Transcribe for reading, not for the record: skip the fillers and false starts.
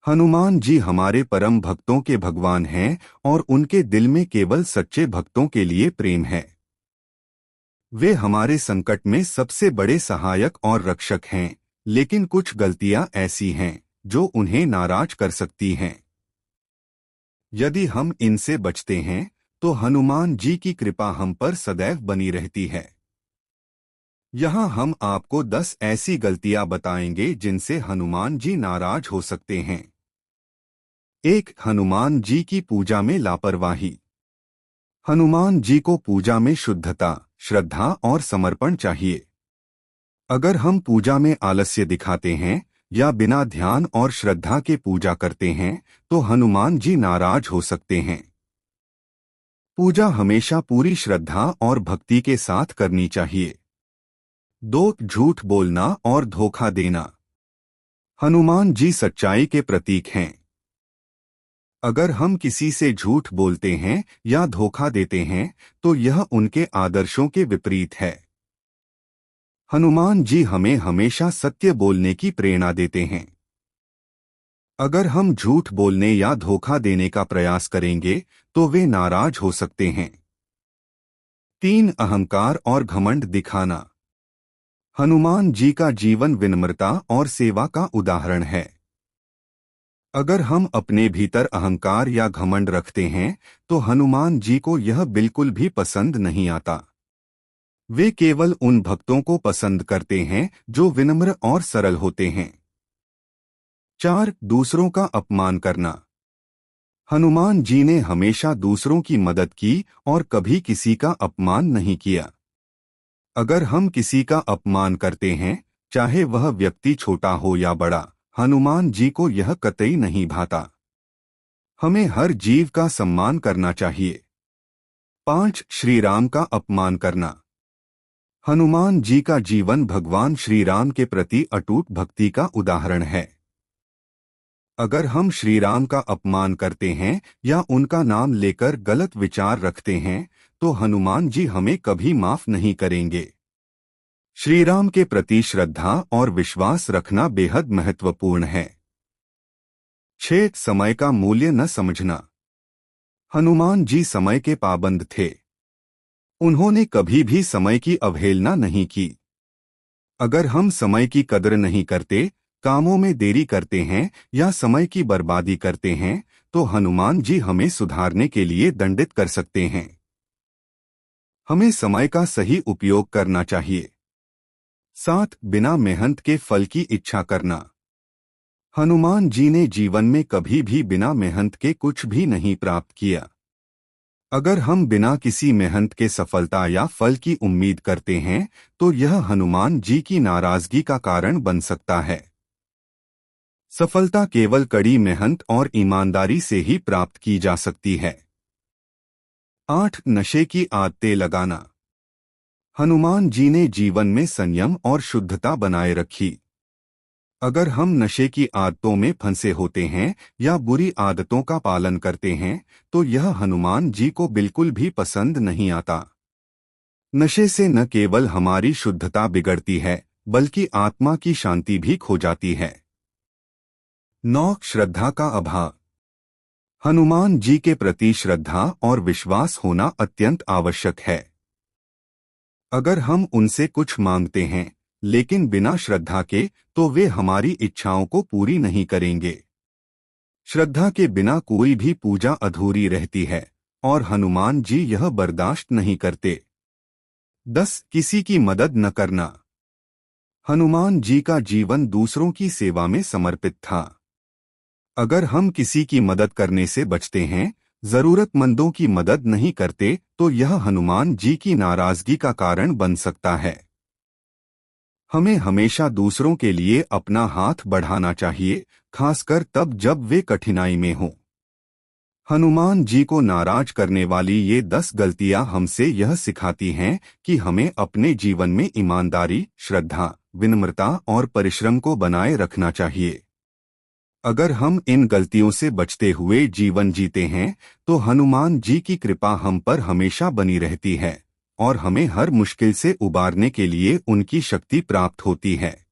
हनुमान जी हमारे परम भक्तों के भगवान हैं और उनके दिल में केवल सच्चे भक्तों के लिए प्रेम है। वे हमारे संकट में सबसे बड़े सहायक और रक्षक हैं, लेकिन कुछ गलतियां ऐसी हैं जो उन्हें नाराज कर सकती हैं। यदि हम इनसे बचते हैं तो हनुमान जी की कृपा हम पर सदैव बनी रहती है। यहाँ हम आपको 10 ऐसी गलतियां बताएंगे जिनसे हनुमान जी नाराज हो सकते हैं। 1. हनुमान जी की पूजा में लापरवाही। हनुमान जी को पूजा में शुद्धता, श्रद्धा और समर्पण चाहिए। अगर हम पूजा में आलस्य दिखाते हैं या बिना ध्यान और श्रद्धा के पूजा करते हैं तो हनुमान जी नाराज हो सकते हैं। पूजा हमेशा पूरी श्रद्धा और भक्ति के साथ करनी चाहिए। 2. झूठ बोलना और धोखा देना। हनुमान जी सच्चाई के प्रतीक हैं। अगर हम किसी से झूठ बोलते हैं या धोखा देते हैं तो यह उनके आदर्शों के विपरीत है। हनुमान जी हमें हमेशा सत्य बोलने की प्रेरणा देते हैं। अगर हम झूठ बोलने या धोखा देने का प्रयास करेंगे तो वे नाराज हो सकते हैं। 3. अहंकार और घमंड दिखाना। हनुमान जी का जीवन विनम्रता और सेवा का उदाहरण है। अगर हम अपने भीतर अहंकार या घमंड रखते हैं तो हनुमान जी को यह बिल्कुल भी पसंद नहीं आता। वे केवल उन भक्तों को पसंद करते हैं जो विनम्र और सरल होते हैं। 4. दूसरों का अपमान करना। हनुमान जी ने हमेशा दूसरों की मदद की और कभी किसी का अपमान नहीं किया। अगर हम किसी का अपमान करते हैं, चाहे वह व्यक्ति छोटा हो या बड़ा, हनुमान जी को यह कतई नहीं भाता। हमें हर जीव का सम्मान करना चाहिए। 5. श्री राम का अपमान करना। हनुमान जी का जीवन भगवान श्री राम के प्रति अटूट भक्ति का उदाहरण है। अगर हम श्री राम का अपमान करते हैं या उनका नाम लेकर गलत विचार रखते हैं तो हनुमान जी हमें कभी माफ नहीं करेंगे। श्री राम के प्रति श्रद्धा और विश्वास रखना बेहद महत्वपूर्ण है। 6. समय का मूल्य न समझना। हनुमान जी समय के पाबंद थे। उन्होंने कभी भी समय की अवहेलना नहीं की। अगर हम समय की कदर नहीं करते, कामों में देरी करते हैं या समय की बर्बादी करते हैं तो हनुमान जी हमें सुधारने के लिए दंडित कर सकते हैं। हमें समय का सही उपयोग करना चाहिए। 7. बिना मेहनत के फल की इच्छा करना। हनुमान जी ने जीवन में कभी भी बिना मेहनत के कुछ भी नहीं प्राप्त किया। अगर हम बिना किसी मेहनत के सफलता या फल की उम्मीद करते हैं तो यह हनुमान जी की नाराजगी का कारण बन सकता है। सफलता केवल कड़ी मेहनत और ईमानदारी से ही प्राप्त की जा सकती है। 8. नशे की आदतें लगाना। हनुमान जी ने जीवन में संयम और शुद्धता बनाए रखी। अगर हम नशे की आदतों में फंसे होते हैं या बुरी आदतों का पालन करते हैं तो यह हनुमान जी को बिल्कुल भी पसंद नहीं आता। नशे से न केवल हमारी शुद्धता बिगड़ती है बल्कि आत्मा की शांति भी खो जाती है। 9. श्रद्धा का अभाव। हनुमान जी के प्रति श्रद्धा और विश्वास होना अत्यंत आवश्यक है। अगर हम उनसे कुछ मांगते हैं लेकिन बिना श्रद्धा के तो वे हमारी इच्छाओं को पूरी नहीं करेंगे। श्रद्धा के बिना कोई भी पूजा अधूरी रहती है और हनुमान जी यह बर्दाश्त नहीं करते। 10. किसी की मदद न करना। हनुमान जी का जीवन दूसरों की सेवा में समर्पित था। अगर हम किसी की मदद करने से बचते हैं, जरूरतमंदों की मदद नहीं करते तो यह हनुमान जी की नाराजगी का कारण बन सकता है। हमें हमेशा दूसरों के लिए अपना हाथ बढ़ाना चाहिए, खासकर तब जब वे कठिनाई में हों। हनुमान जी को नाराज करने वाली ये 10 गलतियां हमसे यह सिखाती हैं कि हमें अपने जीवन में ईमानदारी, श्रद्धा, विनम्रता और परिश्रम को बनाए रखना चाहिए। अगर हम इन गलतियों से बचते हुए जीवन जीते हैं तो हनुमान जी की कृपा हम पर हमेशा बनी रहती है और हमें हर मुश्किल से उबारने के लिए उनकी शक्ति प्राप्त होती है।